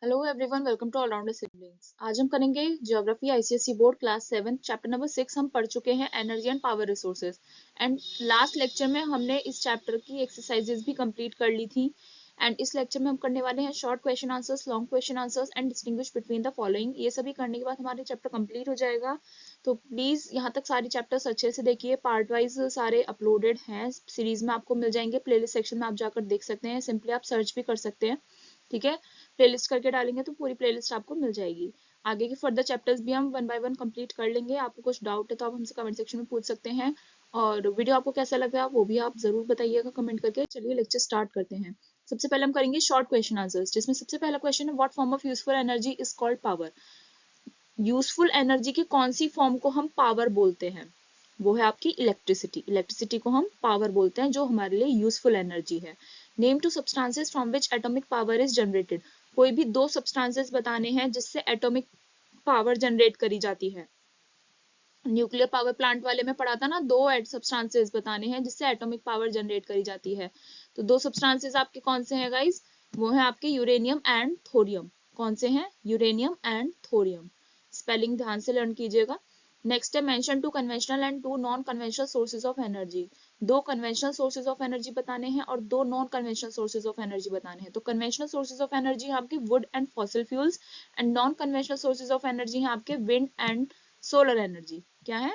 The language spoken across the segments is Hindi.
Hello everyone, welcome to allrounder siblings. आज हम करेंगे geography ICSE board class 7 chapter number 6। हम पढ़ चुके हैं energy and power resources and last lecture में हमने इस चैप्टर की एक्सरसाइजेज भी कंप्लीट कर ली थी। एंड इस लेक्चर में हम करने वाले हैं short question answers, long question answers and distinguish between the following. ये सभी करने के बाद हमारे चैप्टर कंप्लीट हो जाएगा। तो प्लीज यहाँ तक सारे चैप्टर्स अच्छे से देखिए, पार्ट वाइज सारे अपलोडेड हैं, सीरीज में आपको मिल जाएंगे। प्लेलिस्ट सेक्शन में आप जाकर देख सकते हैं, सिंपली आप सर्च भी कर सकते हैं। ठीक है, प्लेलिस्ट करके डालेंगे तो पूरी प्लेलिस्ट आपको मिल जाएगी। आगे के फर्दर चैप्टर्स भी हम 1 बाय 1 कंप्लीट कर लेंगे। आपको कुछ डाउट है तो आप हमसे कमेंट सेक्शन में पूछ सकते हैं, और वीडियो आपको कैसा लगा वो भी आप जरूर बताइएगा कमेंट करके। चलिए लेक्चर स्टार्ट करते हैं। सबसे पहले हम करेंगे शॉर्ट क्वेश्चन आंसर्स, जिसमें सबसे पहला क्वेश्चन है, what form of useful energy is called power. Useful energy की कौन सी फॉर्म को हम पावर बोलते हैं? वो है आपकी इलेक्ट्रिसिटी। इलेक्ट्रिसिटी को हम पावर बोलते हैं, जो हमारे लिए यूजफुल एनर्जी है। Name to substances from which atomic power is generated. कोई भी दो सब्सटेंसेस बताने हैं जिससे एटॉमिक पावर जनरेट करी जाती है। न्यूक्लियर पावर प्लांट वाले में पढ़ा था ना, दो सब्सटेंसेस बताने हैं जिससे एटॉमिक पावर जनरेट करी जाती है। तो दो सब्सटेंसेस आपके कौन से हैं गाइस? वो है आपके यूरेनियम एंड थोरियम। कौन से हैं? Uranium and thorium. स्पेलिंग ध्यान से लर्न कीजिएगा। नेक्स्ट है, mention two conventional and two non conventional sources of energy. दो कन्वेंशनल सोर्सेज ऑफ एनर्जी बताने हैं और दो non conventional sources of energy बताने हैं। तो कन्वेंशनल सोर्सेज ऑफ एनर्जी है आपके wood and fossil fuels, and non conventional sources of energy है आपके विंड एंड सोलर एनर्जी। क्या है?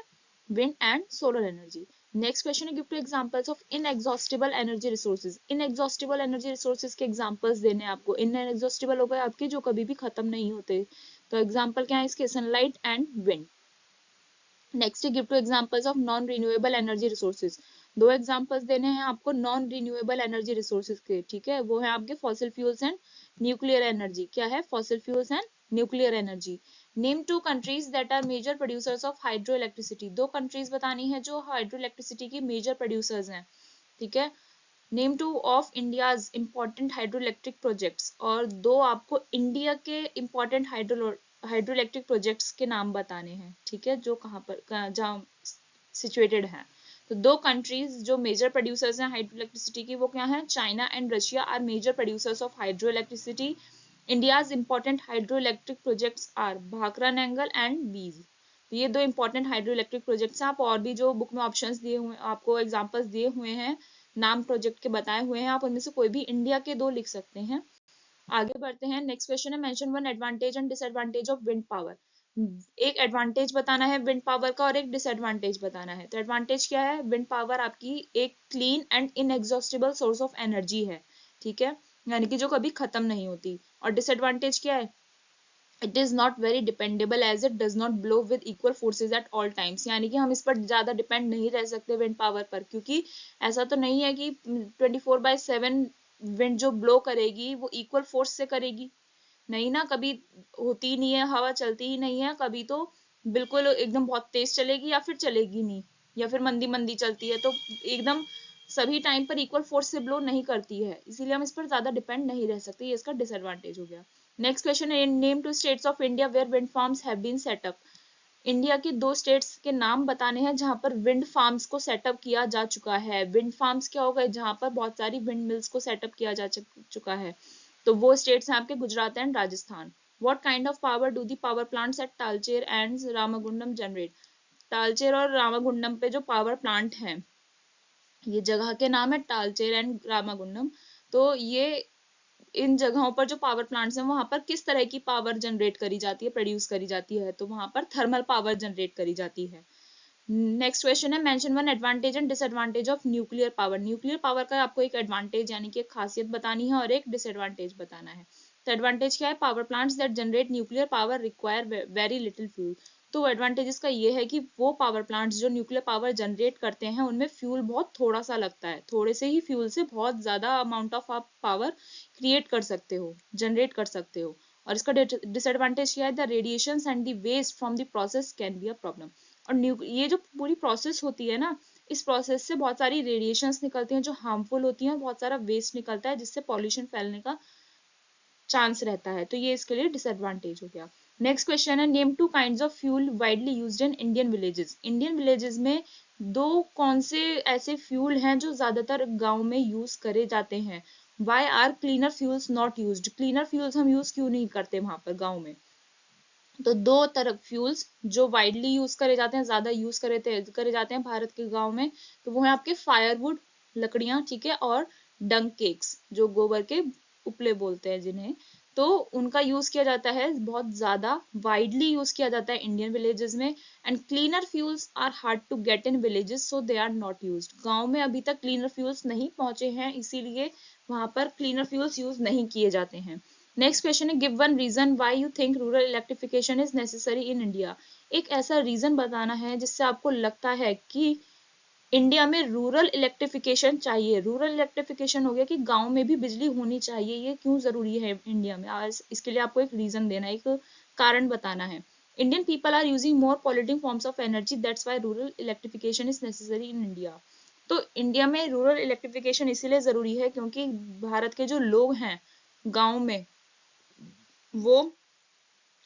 Wind and solar energy. Next question है, give two examples of inexhaustible energy resources. Inexhaustible energy resources के एग्जांपल्स देने हैं आपको। इनएग्जॉस्टिबल हो गए आपके जो कभी भी खत्म नहीं होते। तो एग्जांपल क्या है इसके? Sunlight and wind. नेक्स्ट है, give two examples of non renewable energy resources. दो एग्जांपल्स देने हैं आपको नॉन रिन्यूएबल एनर्जी रिसोर्सेज के। ठीक है, वो है आपके fossil fuels and nuclear energy. क्या है? Fossil fuels and nuclear energy. Name two countries that are major producers of hydro electricity. दो कंट्रीज बतानी है जो हाइड्रो इलेक्ट्रिसिटी की मेजर प्रोड्यूसर्स हैं। ठीक है, name two of India's important hydro electric projects. और दो आपको इंडिया के इम्पोर्टेंट हाइड्रो इलेक्ट्रिक प्रोजेक्ट्स के नाम बताने हैं। ठीक है, जो कहाँ पर जहाँ सिचुएटेड है। तो दो कंट्रीज जो मेजर प्रोड्यूसर्स हैं हाइड्रो इलेक्ट्रिसिटी की, वो क्या है? China and Russia are major producers of hydro electricity. India's important hydro electric projects are Bhakra Nangal and Beas. तो ये दो इंपॉर्टेंट हाइड्रो इलेक्ट्रिक प्रोजेक्ट्स हैं। आप और भी जो बुक में ऑप्शंस दिए हुए, आपको एग्जांपल्स दिए हुए हैं, नाम प्रोजेक्ट के बताए हुए हैं, आप उनमें से कोई भी इंडिया के दो लिख सकते हैं। आगे बढ़ते हैं। नेक्स्ट क्वेश्चन है, mention one advantage and disadvantage of wind power. एक एडवांटेज बताना है विंड पावर का और एक डिसएडवांटेज बताना है। तो एडवांटेज क्या है? विंड पावर आपकी एक clean and inexhaustible source of energy है। ठीक है, यानी कि जो कभी खत्म नहीं होती। और डिसएडवांटेज क्या है? It is not very dependable as it does not blow with equal forces at all times. यानी कि हम इस पर ज्यादा डिपेंड नहीं रह सकते विंड पावर पर, क्योंकि ऐसा तो नहीं है कि 24/7 विंड जो ब्लो करेगी वो इक्वल फोर्स से करेगी। नहीं ना, कभी होती नहीं है, हवा चलती ही नहीं है। कभी तो बिल्कुल एकदम बहुत तेज चलेगी या फिर चलेगी नहीं, या फिर मंदी मंदी चलती है। तो एकदम सभी टाइम पर इक्वल फोर्स से ब्लो नहीं करती है, इसीलिए हम इस पर ज्यादा डिपेंड नहीं रह सकते। ये इसका डिसएडवांटेज हो गया। नेक्स्ट क्वेश्चन है, name two states of India where wind farms have been set up. India की दो स्टेट्स के नाम बताने हैं जहां पर विंड फार्म्स को सेटअप किया जा चुका है। विंड फार्म्स क्या हो गए? जहां पर बहुत सारी विंड मिल्स को सेटअप किया जा चुका है। तो वो स्टेट्स हैं आपके Gujarat and Rajasthan. What kind of power do the power plants eight Talcher and Ramagundam generate. Talcher और रामागुंडम पे जो पावर प्लांट हैं, ये जगह के नाम है तालचेर एंड रामागुंडम। तो ये इन जगहों पर जो पावर प्लांट्स हैं वहां पर किस तरह की पावर जनरेट करी जाती है, प्रोड्यूस करी जाती है? तो वहां पर थर्मल पावर जनरेट करी जाती है। नेक्स्ट क्वेश्चन है, mention one advantage and disadvantage of nuclear power. Nuclear power का आपको एक एडवांटेज यानी कि एक खासियत बतानी है और एक डिसएडवांटेज बताना है। तो एडवांटेज क्या है? Power plants that generate nuclear power require very little fuel. तो एडवांटेज इसका ये है कि वो पावर प्लांट्स जो न्यूक्लियर पावर जनरेट करते हैं उनमें फ्यूल बहुत थोड़ा सा लगता है। थोड़े से ही फ्यूल से बहुत ज्यादा अमाउंट ऑफ आप पावर क्रिएट कर सकते हो, जनरेट कर सकते हो। और इसका डिसएडवांटेज क्या है? The radiations and the waste from the process can be a problem. और ये जो पूरी प्रोसेस होती है ना, इस प्रोसेस से बहुत सारी रेडिएशंस निकलती हैं जो हार्मफुल होती हैं, बहुत सारा वेस्ट निकलता है जिससे पॉल्यूशन फैलने का चांस रहता है। तो ये इसके लिए डिसएडवांटेज हो गया। नेक्स्ट क्वेश्चन है, name two kinds of fuel widely used in Indian villages. Indian villages में दो कौन से ऐसे फ्यूल हैं जो ज्यादातर गांव में यूज करे जाते हैं? Why are cleaner fuels not used, cleaner fuels हम यूज क्यों नहीं करते वहां पर गाँव में। तो दो तरह फ्यूल्स जो वाइडली यूज करे जाते हैं, ज्यादा यूज करे जाते हैं भारत के गांव में, तो वो है आपके फायरवुड, लकड़ियां, ठीक है, और डंग केक्स जो गोबर के उपले बोलते हैं जिन्हें, तो उनका यूज किया जाता है, बहुत ज्यादा वाइडली यूज किया जाता है इंडियन विलेजेस में। And cleaner fuels are hard to get in villages, so they are not used. गांव में अभी तक क्लीनर फ्यूल्स नहीं पहुंचे हैं, इसीलिए वहां पर क्लीनर फ्यूल्स यूज नहीं किए जाते हैं। नेक्स्ट क्वेश्चन है, give one reason why you think rural electrification is necessary in India. एक ऐसा रीजन बताना है जिससे आपको लगता है कि इंडिया में रूरल इलेक्ट्रिफिकेशन चाहिए। रूरल इलेक्ट्रिफिकेशन हो गया कि गांव में भी बिजली होनी चाहिए, ये क्यों जरूरी है इंडिया में, आज इसके लिए आपको एक रीजन देना है, एक कारण बताना है। Indian people are using more polluting forms of energy, that's why rural electrification is necessary in India. तो इंडिया में रूरल इलेक्ट्रिफिकेशन इसीलिए जरूरी है क्योंकि भारत के जो लोग हैं गांव में, वो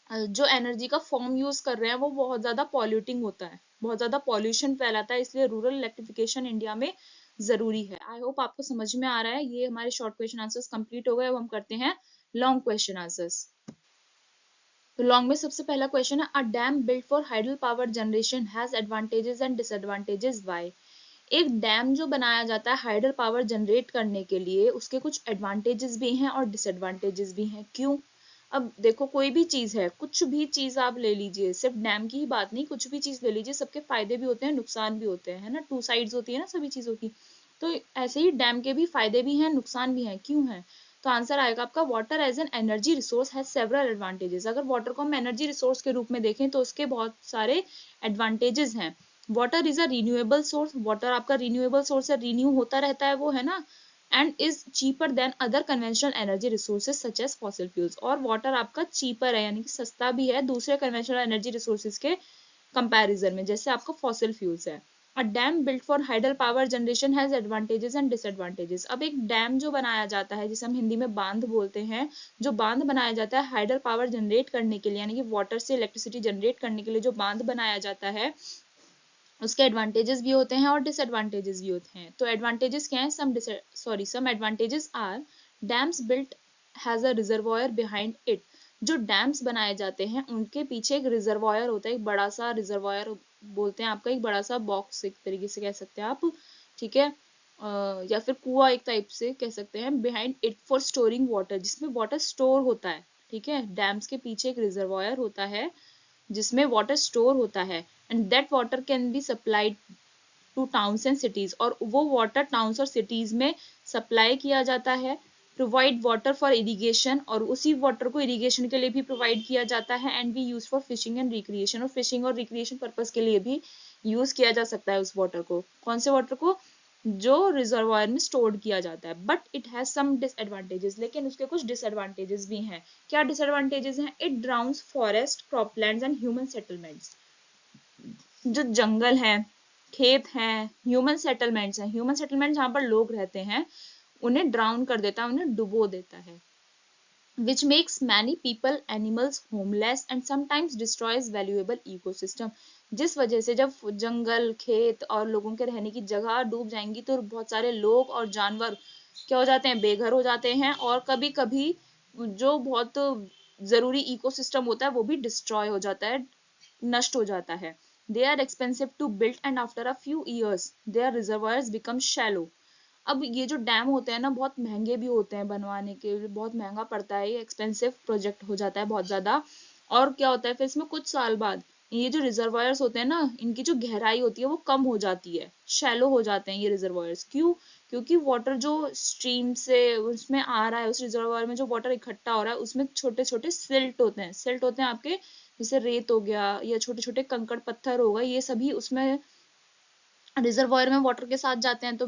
जो एनर्जी का फॉर्म यूज कर रहे हैं वो बहुत ज्यादा पॉल्यूटिंग होता है, बहुत ज्यादा पॉल्यूशन फैलाता है, इसलिए रूरल इलेक्ट्रिफिकेशन इंडिया में जरूरी है। आई होप आपको समझ में आ रहा है। ये हमारे शॉर्ट क्वेश्चन आंसर्स कंप्लीट हो गए, अब हम करते हैं लॉन्ग क्वेश्चन आंसर्स। तो लॉन्ग में सबसे पहला क्वेश्चन है, a dam built for hydel power generation has advantages and disadvantages why. एक डैम जो बनाया जाता है हाइडल पावर जनरेट करने के लिए, उसके कुछ एडवांटेजेस भी हैं और डिसएडवांटेजेस भी हैं, क्यों। अब देखो, कोई भी चीज है, कुछ भी चीज आप ले लीजिए, सिर्फ डैम की ही बात नहीं, कुछ भी चीज ले लीजिए, सबके फायदे भी होते हैं, नुकसान भी होते हैं, है ना, टू साइड्स होती है ना सभी चीजों की। तो ऐसे ही डैम के भी फायदे भी हैं, नुकसान भी हैं, क्यों है। तो आंसर आएगा आपका, water as an energy resource has several advantages. अगर वाटर को हम एनर्जी रिसोर्स के रूप में देखें तो उसके बहुत सारे एडवांटेजेस हैं। Water is a renewable source, water आपका रिन्यूएबल सोर्स है, रिन्यू होता रहता है वो, है ना, and is cheaper than other conventional energy resources such as fossil fuels. और वाटर आपका चीपर है, यानी कि सस्ता भी है दूसरे कन्वेंशनल एनर्जी रिसोर्सेज के कंपैरिजन में, जैसे आपका फॉसिल फ्यूल्स है। A dam built for hydel power generation has advantages and disadvantages. अब एक डैम जो बनाया जाता है, जिसे हम हिंदी में बांध बोलते हैं, जो बांध बनाया जाता है हाइडल पावर जनरेट करने के लिए, यानी कि वाटर से इलेक्ट्रिसिटी जनरेट करने के लिए जो बांध बनाया जाता है, उसके एडवांटेजेस भी होते हैं और डिसएडवांटेजेस भी होते हैं। तो एडवांटेजेस क्या हैं, some advantages are, dams built has a reservoir behind it. जो डैम्स बनाए जाते हैं उनके पीछे एक रिजर्वॉयर होता है, एक बड़ा सा रिजर्वॉयर बोलते हैं आपका, एक बड़ा सा बॉक्स एक तरीके से कह सकते हैं आप, ठीक है, या फिर कुआं एक टाइप से कह सकते हैं, behind it for storing water, जिसमें वाटर स्टोर होता है, ठीक है। डैम्स के पीछे एक रिजर्वॉयर होता है जिसमें वाटर स्टोर होता है, and that water can be supplied two towns and cities, और वो वाटर टाउन्स और सिटीज में सप्लाई किया जाता है। प्रोवाइड वाटर फॉर इरिगेशन, और उसी वाटर को इरिगेशन के लिए भी प्रोवाइड किया जाता है, and B use for fishing and recreation, और फिशिंग और रिक्रिएशन पर्पज के लिए भी यूज किया जा सकता है उस वाटर को। कौन से वाटर को, जो रिजर्वायर में स्टोर्ड किया जाता है। But it has some disadvantages, लेकिन उसके कुछ डिसएडवांटेजेस भी हैं। क्या डिसएडवांटेजेस हैं, it drowns forest, croplands and human settlements. जो जंगल है, खेत हैं, ह्यूमन सेटलमेंट्स हैं, ह्यूमन सेटलमेंट जहाँ पर लोग रहते हैं, उन्हें ड्राउन कर देता है, उन्हें डुबो देता है, which makes many people animals homeless and sometimes destroys valuable ecosystem। जिस वजह से जब जंगल, खेत और लोगों के रहने की जगह डूब जाएंगी तो बहुत सारे लोग और जानवर क्या हो जाते हैं, बेघर हो जाते हैं, और कभी कभी जो बहुत जरूरी इकोसिस्टम होता है वो भी डिस्ट्रॉय हो जाता है, नष्ट हो जाता है। They are expensive to build and after a few years their reservoirs become shallow. अब ये जो डैम होते हैं ना, बहुत महंगे भी होते हैं बनवाने के लिए, बहुत महंगा पड़ता है, ये एक्सपेंसिव प्रोजेक्ट हो जाता है बहुत ज्यादा। और क्या होता है फिर इसमें कुछ साल बाद ये जो रिजर्वायर्स होते हैं ना, इनकी जो गहराई होती है वो कम हो जाती है, शैलो हो जाते हैं ये रिजर्वायर्स। क्यों, क्योंकि वाटर जो स्ट्रीम से उसमें आ रहा है, उस रिजर्वायर में जो वाटर इकट्ठा हो रहा है उसमें छोटे छोटे सिल्ट होते हैं, सिल्ट होते हैं आपके, जैसे रेत हो गया या छोटे छोटे कंकड़ पत्थर होगा, ये सभी उसमें रिजर्वायर में वाटर के साथ जाते हैं, तो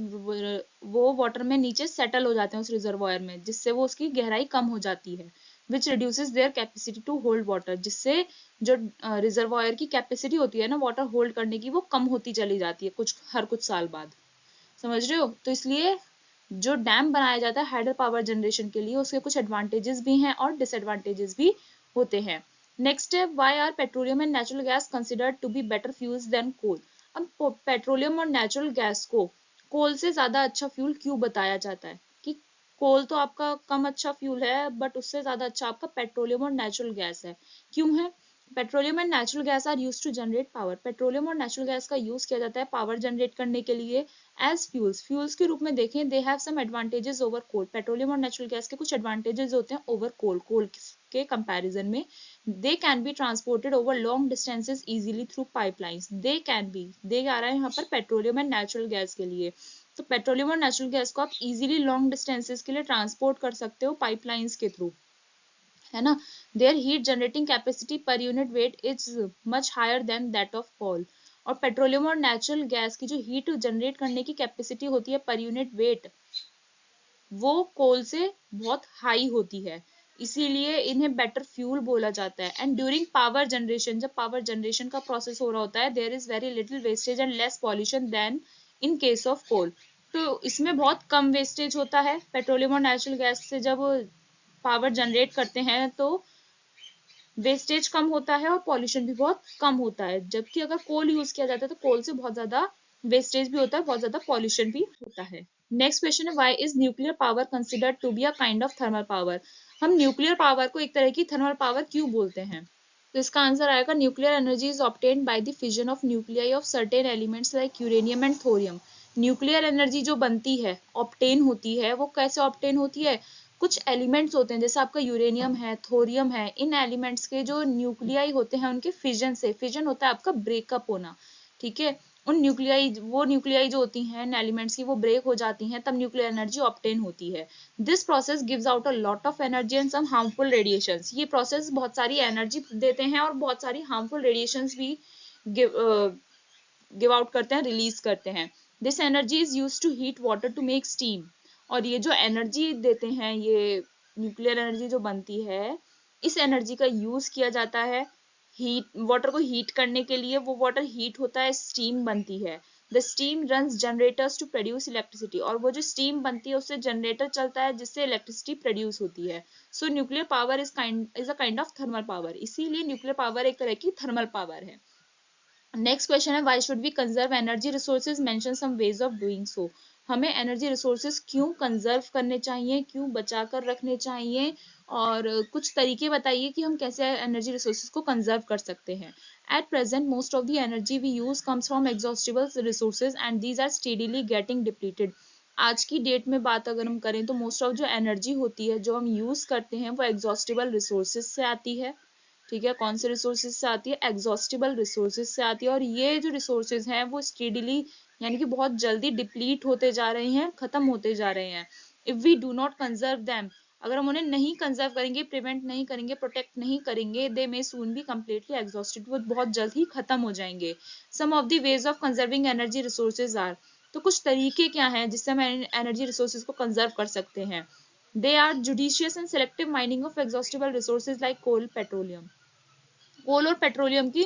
वो वाटर में नीचे सेटल हो जाते हैं उस रिजर्वायर में, जिससे वो उसकी गहराई कम हो जाती है, which reduces their capacity to hold water. जिससे जो रिजर्वायर की कैपेसिटी होती है ना वाटर होल्ड करने की, वो कम होती चली जाती है हर कुछ साल बाद। समझ रहे हो। तो इसलिए जो डैम बनाया जाता है हाइडल पावर जनरेशन के लिए, उसके कुछ एडवांटेजेस भी हैं और डिसएडवांटेजेस भी होते हैं। नेक्स्ट है, why are petroleum and natural gas considered to be better fuels than coal. अब पेट्रोलियम और नेचुरल गैस को कोल से ज्यादा अच्छा फ्यूल क्यों बताया जाता है, कि कोल तो आपका कम अच्छा फ्यूल है, बट उससे ज्यादा अच्छा आपका पेट्रोलियम और नेचुरल गैस है। क्यों है? Petroleum and natural gas are use to generate power. Petroleum और नेचुरल गैस का यूज किया जाता है पावर जनरेट करने के लिए एज फ्यूल्स। फ्यूल्स के रूप में देखें, they have some advantages over coal. Petroleum और नेचुरल गैस के कुछ एडवांटेजेस होते हैं ओवर कोल, कोल के कंपैरिजन में। They can be transported over long distances easily through pipelines. They can be, they आ रहा है यहाँ पर पेट्रोलियम एंड नेचुरल गैस के लिए। तो पेट्रोलियम और नेचुरल गैस को आप इजीली लॉन्ग डिस्टेंसेज के लिए ट्रांसपोर्ट कर सकते हो पाइपलाइंस के थ्रू, है ना। Their heat generating capacity per unit weight is much higher than that of coal. और पेट्रोलियम और नेचुरल गैस की जो हीट जनरेट करने की कैपेसिटी होती है पर यूनिट वेट, वो कोल से बहुत हाई होती है, इसीलिए इन्हें बेटर फ्यूल बोला जाता है। एंड ड्यूरिंग पावर जनरेशन, जब पावर जनरेशन का प्रोसेस हो रहा होता है, there is very little wastage and less pollution than in case of coal. तो इसमें बहुत कम वेस्टेज होता है पेट्रोलियम और नेचुरल गैस से। जब पावर जनरेट करते हैं तो वेस्टेज कम होता है और पॉल्यूशन भी बहुत कम होता है, जबकि अगर कोल यूज किया जाता है तो कोल से बहुत ज्यादा वेस्टेज भी होता है, बहुत ज्यादा पॉल्यूशन भी होता है। नेक्स्ट क्वेश्चन है, why is nuclear power considered to be a kind of thermal power. हम न्यूक्लियर पावर को एक तरह की थर्मल पावर क्यों बोलते हैं? तो इसका आंसर आएगा, nuclear energy is obtained by the fission of nuclei of certain elements like uranium and thorium. Nuclear energy जो बनती है, ऑब्टेन होती है, वो कैसे ऑब्टेन होती है? कुछ एलिमेंट्स होते हैं जैसे आपका यूरेनियम है, थोरियम है, इन एलिमेंट्स के जो न्यूक्लियाई होते हैं उनके फिजन से, फिजन होता है आपका ब्रेकअप होना, ठीक है। उन न्यूक्लियाई, वो न्यूक्लियाई जो होती हैं एलिमेंट्स की, वो ब्रेक हो जाती हैं, तब न्यूक्लियर एनर्जी ऑब्टेन होती है। This process gives out a lot of energy and some harmful radiations. ये प्रोसेस बहुत सारी एनर्जी देते हैं और बहुत सारी हार्मफुल रेडिएशंस भी गिव आउट करते हैं, रिलीज करते हैं। This energy is use to heat water to make steam. और ये जो एनर्जी देते हैं, ये न्यूक्लियर एनर्जी जो बनती है, इस एनर्जी का यूज किया जाता है हीट, वाटर को हीट करने के लिए। वो वाटर हीट होता है, स्टीम बनती है। The steam runs generators to produce electricity. और वो जो स्टीम बनती है उससे जनरेटर चलता है जिससे इलेक्ट्रिसिटी प्रोड्यूस होती है। So nuclear power is a kind of thermal power. इसीलिए न्यूक्लियर पावर एक तरह की थर्मल पावर है। नेक्स्ट क्वेश्चन है, why should we conserve energy resources, mention some ways of doing so. हमें एनर्जी रिसोर्सेज क्यों कंजर्व करने चाहिए, क्यों बचा कर रखने चाहिए, और कुछ तरीके बताइए कि हम कैसे एनर्जी रिसोर्सेज को कंजर्व कर सकते हैं। At present most of the energy we use comes from exhaustible resources and these are steadily getting depleted. आज की डेट में बात अगर हम करें तो मोस्ट ऑफ जो एनर्जी होती है जो हम यूज करते हैं वो एग्जॉस्टिबल रिसोर्सेज से आती है, ठीक है। कौन से रिसोर्सेज से आती है? एग्जॉस्टिबल रिसोर्सेज से आती है। और ये जो रिसोर्सेज हैं वो स्टेडीली, यानी कि बहुत जल्दी डिप्लीट होते जा रहे हैं, खत्म होते जा रहे हैं। If we do not conserve them, अगर हम उन्हें नहीं कंजर्व करेंगे, प्रिवेंट नहीं करेंगे, प्रोटेक्ट नहीं करेंगे, they may soon be completely exhausted, वो बहुत जल्द ही खत्म हो जाएंगे। Some of the ways of conserving energy resources are, तो कुछ तरीके क्या हैं जिससे हम एनर्जी रिसोर्सेज को कंजर्व कर सकते हैं? They are judicious and selective mining of exhaustible resources like coal, petroleum. Coal और पेट्रोलियम की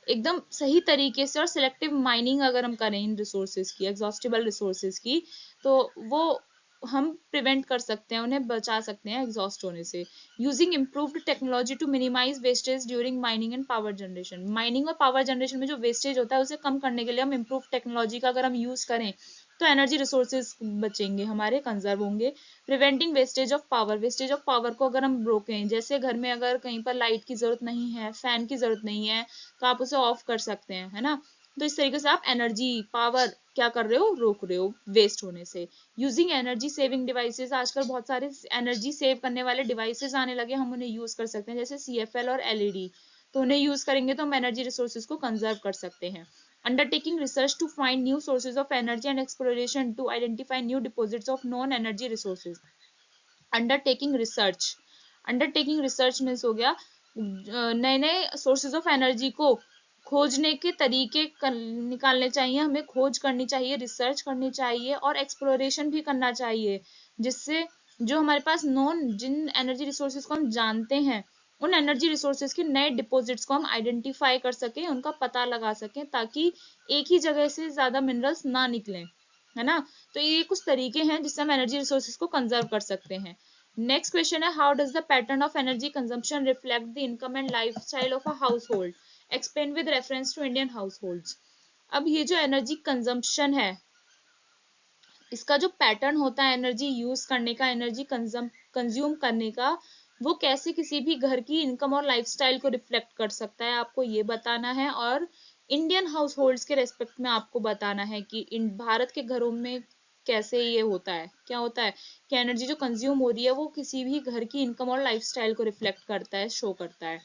एकदम सही तरीके से और सिलेक्टिव माइनिंग अगर हम करें इन रिसोर्सेज की, एग्जॉस्टिबल रिसोर्सेज की, तो वो हम प्रिवेंट कर सकते हैं, उन्हें बचा सकते हैं एग्जॉस्ट होने से। Using improved technology to minimise wastage during mining and power generation. Mining और पावर जनरेशन में जो वेस्टेज होता है उसे कम करने के लिए हम इम्प्रूव टेक्नोलॉजी का अगर हम यूज करें तो एनर्जी रिसोर्सेज बचेंगे, हमारे कंजर्व होंगे। Preventing wastage of power, wastage of power को अगर हम रोकें, जैसे घर में अगर कहीं पर लाइट की जरूरत नहीं है, फैन की जरूरत नहीं है, तो आप उसे ऑफ कर सकते हैं, है ना। तो इस तरीके से आप एनर्जी पावर क्या कर रहे हो, रोक रहे हो वेस्ट होने से। यूजिंग एनर्जी सेविंग डिवाइसेस, आजकल बहुत सारे एनर्जी सेव करने वाले डिवाइसेस आने लगे, हम उन्हें यूज कर सकते हैं, जैसे CFL और LED। तो उन्हें यूज करेंगे तो हम एनर्जी रिसोर्सेज को कंजर्व कर सकते हैं। Undertaking research to find new sources of energy and exploration to identify new deposits of known energy resources. Undertaking research, undertaking research means हो गया नए नए सोर्सेज ऑफ एनर्जी को खोजने के तरीके निकालने चाहिए, हमें खोज करनी चाहिए, रिसर्च करनी चाहिए और एक्सप्लोरेशन भी करना चाहिए, जिससे जो हमारे पास नॉन, जिन एनर्जी रिसोर्सेज को हम जानते हैं, उन एनर्जी रिसोर्सेज के नए डिपॉजिट्स को हम आइडेंटिफाई कर सकें, उनका पता लगा सकें, ताकि एक ही जगह से ज्यादा मिनरल्स ना निकलें, है ना। तो ये कुछ तरीके हैं जिससे हम एनर्जी रिसोर्सेज को कंजर्व कर सकते हैं। नेक्स्ट क्वेश्चन है, how does the pattern of energy consumption reflect the income and lifestyle of a household, explain with reference to Indian households. अब ये जो एनर्जी कंजम्पशन है, इसका जो पैटर्न होता है एनर्जी यूज करने का, एनर्जी कंज्यूम करने का, वो कैसे किसी भी घर की इनकम और लाइफस्टाइल को रिफ्लेक्ट कर सकता है, आपको ये बताना है। और इंडियन हाउस होल्ड्स के रेस्पेक्ट में आपको बताना है कि इन भारत के घरों में कैसे ये होता है, क्या होता है कि एनर्जी जो कंज्यूम हो रही है वो किसी भी घर की इनकम और लाइफस्टाइल को रिफ्लेक्ट करता है, शो करता है।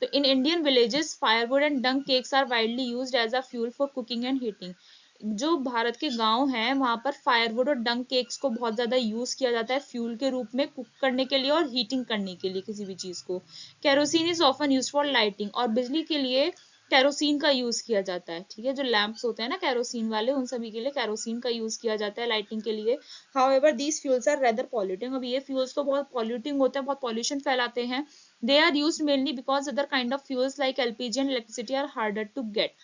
तो in Indian villages firewood and dung cakes are widely used as a fuel for cooking and heating. जो भारत के गांव हैं वहां पर फायरवुड और डंग केक्स को बहुत ज्यादा यूज किया जाता है फ्यूल के रूप में, कुक करने के लिए और हीटिंग करने के लिए किसी भी चीज को। Kerosene is often use for lighting, और बिजली के लिए केरोसिन का यूज किया जाता है। ठीक है, जो लैंप्स होते हैं ना केरोसिन वाले, उन सभी के लिए केरोसिन का यूज किया जाता है लाइटिंग के लिए। However these fuels are rather polluting, अब ये फ्यूल्स तो बहुत पॉल्यूटिंग होते हैं, बहुत पॉल्यूशन फैलाते हैं। They are used mainly because other kind of fuels like LPG and electricity are harder to get.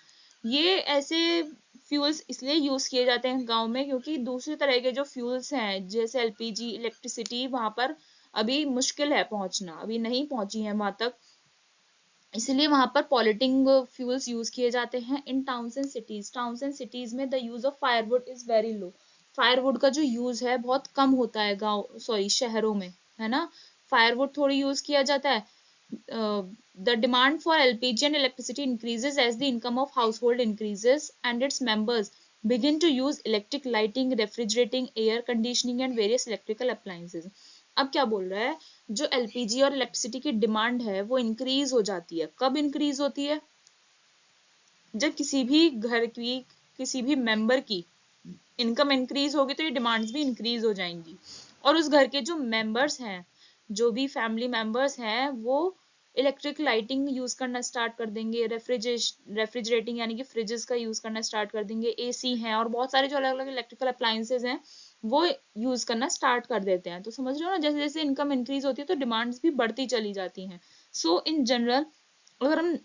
ये ऐसे फ्यूल्स इसलिए यूज किए जाते हैं गांव में क्योंकि दूसरी तरह के जो फ्यूल्स हैं जैसे एलपीजी, इलेक्ट्रिसिटी, वहां पर अभी मुश्किल है पहुंचना, अभी नहीं पहुंची है वहां तक, इसलिए वहां पर पॉल्यूटिंग फ्यूल्स यूज किए जाते हैं। इन टाउन्स एंड सिटीज में the use of firewood is very low. Firewood का जो यूज है बहुत कम होता है शहरों में, है ना। फायरवुड थोड़ी यूज किया जाता है। The demand for LPG and electricity increases as the income of household increases and its members begin to use electric lighting, refrigerating, air conditioning and various electrical appliances. अब क्या बोल रहा है, जो एलपीजी और इलेक्ट्रिसिटी की डिमांड है वो इंक्रीज हो जाती है। कब इंक्रीज होती है, जब किसी भी घर की, किसी भी मेंबर की इनकम इंक्रीज होगी तो ये डिमांड्स भी इंक्रीज हो जाएंगी। और उस घर के जो मेंबर्स हैं, जो भी फैमिली मेंबर्स हैं, वो इलेक्ट्रिक लाइटिंग यूज करना स्टार्ट कर देंगे, रेफ्रिजरेटिंग यानी कि फ्रिजेस का यूज करना स्टार्ट कर देंगे, एसी हैं और बहुत सारे जो अलग अलग इलेक्ट्रिकल अप्लायंसेज हैं वो यूज करना स्टार्ट कर देते हैं। तो समझ रहे हो ना, जैसे जैसे इनकम इंक्रीज होती है तो डिमांड्स भी बढ़ती चली जाती हैं। सो इन जनरल, अगर हम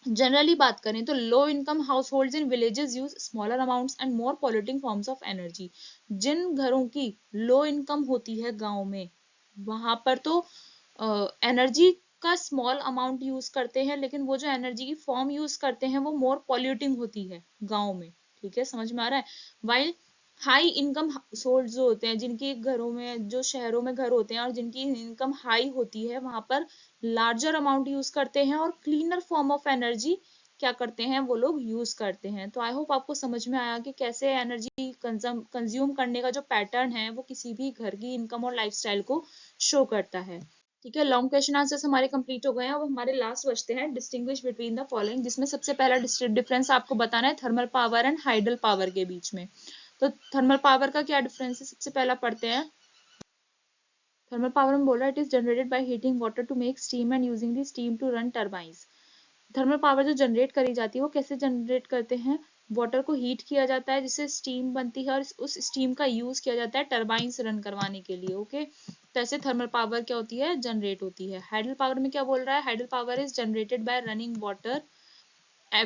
जनरली बात करें तो low income household in villages use smaller amounts and more polluting forms of energy. जिन घरों की लो इनकम होती है गांव में, वहां पर तो एनर्जी का स्मॉल अमाउंट यूज करते हैं, लेकिन वो जो एनर्जी की फॉर्म यूज करते हैं वो मोर पॉल्यूटिंग होती है गांव में। ठीक है, समझ में आ रहा है। वाइल हाई इनकम सोर्स जो होते हैं, जिनके घरों में, जो शहरों में घर होते हैं और जिनकी इनकम हाई होती है, वहां पर लार्जर अमाउंट यूज करते हैं और क्लीनर फॉर्म ऑफ एनर्जी क्या करते हैं वो लोग यूज करते हैं। तो आई होप आपको समझ में आया कि कैसे एनर्जी कंज्यूम करने का जो पैटर्न है वो किसी भी घर की इनकम और लाइफस्टाइल को शो करता है। ठीक है, लॉन्ग क्वेश्चन आंसर्स हमारे कंप्लीट हो गए हैं। अब हमारे लास्ट बचते हैं डिस्टिंग्विश बिटवीन द फॉलोइंग, जिसमें सबसे पहला डिफरेंस आपको बताना है thermal power and hydel power के बीच में। तो थर्मल पावर का क्या डिफरेंस है, सबसे पहला पढ़ते हैं। थर्मल पावर में बोल रहा है it is generated by heating water to make steam and using the steam to run turbines. Thermal power जो जनरेट करी जाती है वो कैसे जनरेट करते हैं, वाटर को हीट किया जाता है जिससे स्टीम बनती है और उस स्टीम का यूज किया जाता है टर्बाइंस रन करवाने के लिए। ओके, तो ऐसे थर्मल पावर क्या होती है, जनरेट होती है। हाइडल पावर में क्या बोल रहा है, hydel power is generated by running water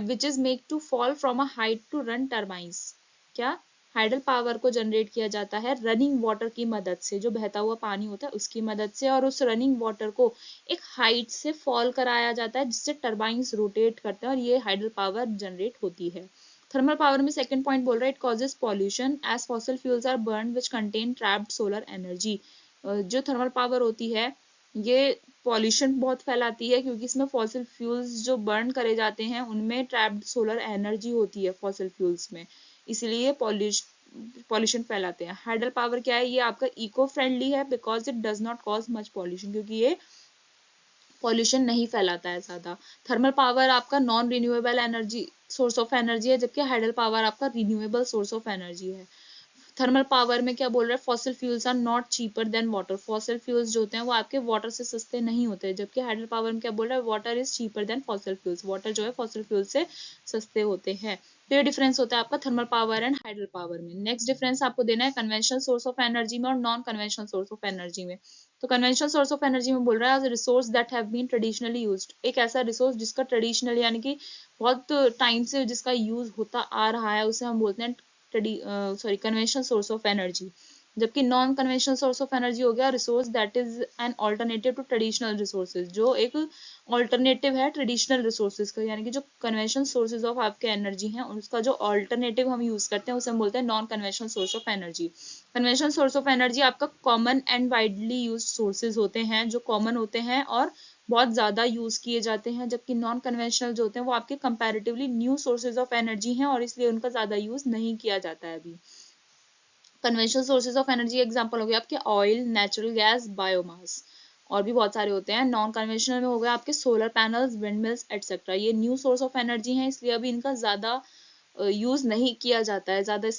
which is make to fall from a height to run turbines. क्या, हाइडल पावर को जनरेट किया जाता है रनिंग वाटर की मदद से, जो बहता हुआ पानी होता है उसकी मदद से, और उस रनिंग वाटर को एक हाइट से फॉल कराया जाता है जिससे टर्बाइंस रोटेट करते हैं और ये हाइडल पावर जनरेट होती है। थर्मल पावर में सेकंड पॉइंट बोल रहा है it causes pollution as fossil fuels are burn which contain trapped solar energy. जो थर्मल पावर होती है ये पॉल्यूशन बहुत फैलाती है क्योंकि इसमें फॉसिल फ्यूल्स जो बर्न करे जाते हैं उनमें ट्रैप्ड सोलर एनर्जी होती है फॉसिल फ्यूल्स में, इसलिए पॉल्यूशन फैलाते हैं। हाइडल पावर क्या है, ये आपका इको फ्रेंडली है because it does not cause much pollution, क्योंकि ये पॉल्यूशन नहीं फैलाता है ज्यादा। थर्मल पावर आपका non renewable energy source of energy है, जबकि हाइडल पावर आपका रिन्यूएबल सोर्स ऑफ एनर्जी है। थर्मल पावर में क्या बोल रहा है, fossil fuels are not cheaper than water. Fossil fuels जो होते हैं वो आपके वाटर से सस्ते नहीं होते, जबकि हाइडल पावर में क्या बोल रहा है, water is cheaper then fossil fuels. Water जो है फॉसिल फ्यूल से सस्ते होते हैं। तो ये डिफरेंस होता है आपका thermal power and hydel power में। नेक्स्ट डिफरेंस आपको देना है कन्वेंशनल सोर्स ऑफ एनर्जी में और non conventional source of energy में। तो कन्वेंशनल सोर्स ऑफ एनर्जी में बोल रहा है resource that have been traditionally used, एक ऐसा रिसोर्स जिसका ट्रेडिशनल यानी कि बहुत टाइम से जिसका यूज होता आ रहा है उसे हम बोलते हैं कन्वेंशनल सोर्स ऑफ एनर्जी। जबकि non conventional source of energy हो गया resource that is an alternative to traditional resources, जो एक ऑल्टरनेटिव है ट्रेडिशनल रिसोर्सेज का, यानी कि जो कन्वेंशनल सोर्सेज ऑफ आपके एनर्जी हैं उसका जो ऑल्टरनेटिव हम यूज करते हैं उसे हम बोलते हैं non conventional source of energy. Conventional source of energy आपका common and widely use sources होते हैं, जो कॉमन होते हैं और बहुत ज़्यादा यूज़ किए जाते हैं, जबकि नॉन कन्वेंशनल जो होते हैं वो आपके comparatively new sources of energy हैं और इसलिए उनका ज़्यादा यूज़ नहीं किया जाता है अभी। Conventional sources of energy example हो गया आपके ऑयल, नेचुरल गैस, बायोमास, और भी बहुत सारे होते हैं। नॉन कन्वेंशनल में हो गया आपके solar panels, wind mills etcetera. ये न्यू सोर्स ऑफ एनर्जी हैं, इसलिए अभी इनका ज़्यादा यूज नहीं किया जाता है, ज़्यादा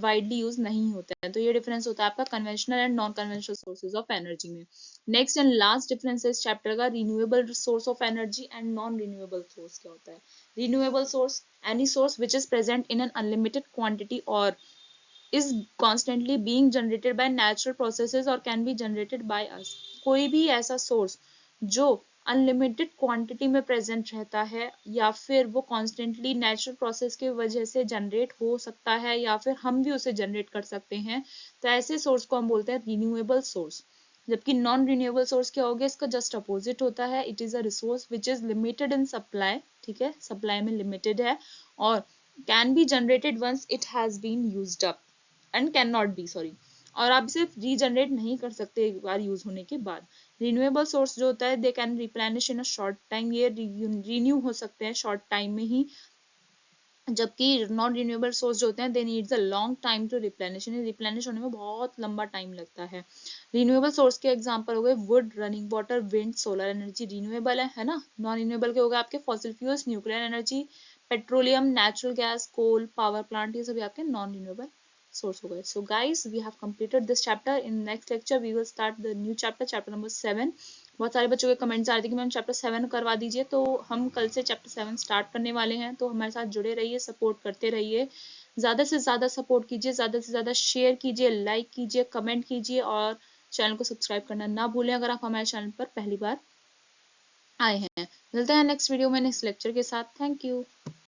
वाइडली यूज नहीं होता है। तो ये डिफरेंस होता है आपका conventional and non conventional sources of energy में। नेक्स्ट एंड लास्ट डिफरेंस इस चैप्टर का renewable source of energy and non renewable source क्या होता है। Renewable source any source which is present in an unlimited quantity और is constantly being generated by natural processes or can be generated by us। कोई भी ऐसा सोर्स जो अनलिमिटेड क्वांटिटी में प्रेजेंट रहता है या फिर वो कॉन्स्टेंटली नेचुरल प्रोसेस की वजह से जनरेट हो सकता है या फिर हम भी उसे जनरेट कर सकते हैं, तो ऐसे सोर्स को हम बोलते हैं रिन्यूएबल सोर्स। जबकि नॉन रिन्यूएबल सोर्स क्या हो गया, इसका जस्ट अपोजिट होता है। It is a resource which is limited in supply, ठीक है, सप्लाई में लिमिटेड है और can be generated once it has been used up and can not be sorry, और आप इसे रीजनरेट नहीं कर सकते एक बार यूज होने के बाद। रिन्यूएबल सोर्स जो होता है they can replenish in a short time, ये रिन्यू हो सकते हैं शॉर्ट टाइम में ही, जबकि नॉन रिन्यूएबल सोर्स जो होते हैं they needs a long time to replenish, इन्हें रिप्लेनिश होने में बहुत लंबा टाइम लगता है। रिन्यूएबल सोर्स के एग्जांपल हो गए wood, running water, wind, solar energy renewable है ना। नॉन रिन्यूएबल के हो गए आपके fossil fuels, nuclear energy, petroleum, natural gas, coal, power plant, ये सभी आपके नॉन रिन्यूएबल source हो गए। So guys, we have completed this chapter. In next lecture we will start the new chapter, chapter number 7. बहुत सारे बच्चों के कमेंट्स आ रहे थे कि मैम चैप्टर 7 करवा दीजिए, तो हम कल से चैप्टर 7 स्टार्ट करने वाले हैं, तो हमारे साथ जुड़े रहिए, सपोर्ट करते रहिए, ज़्यादा से ज़्यादा सपोर्ट कीजिए, ज़्यादा से ज़्यादा शेयर कीजिए, लाइक कीजिए, कमेंट कीजिए और चैनल को सब्सक्राइब करना ना भूलें अगर आप हमारे चैनल पर पहली बार आए हैं। मिलते हैं नेक्स्ट वीडियो में नेक्स्ट लेक्चर के साथ। Thank you.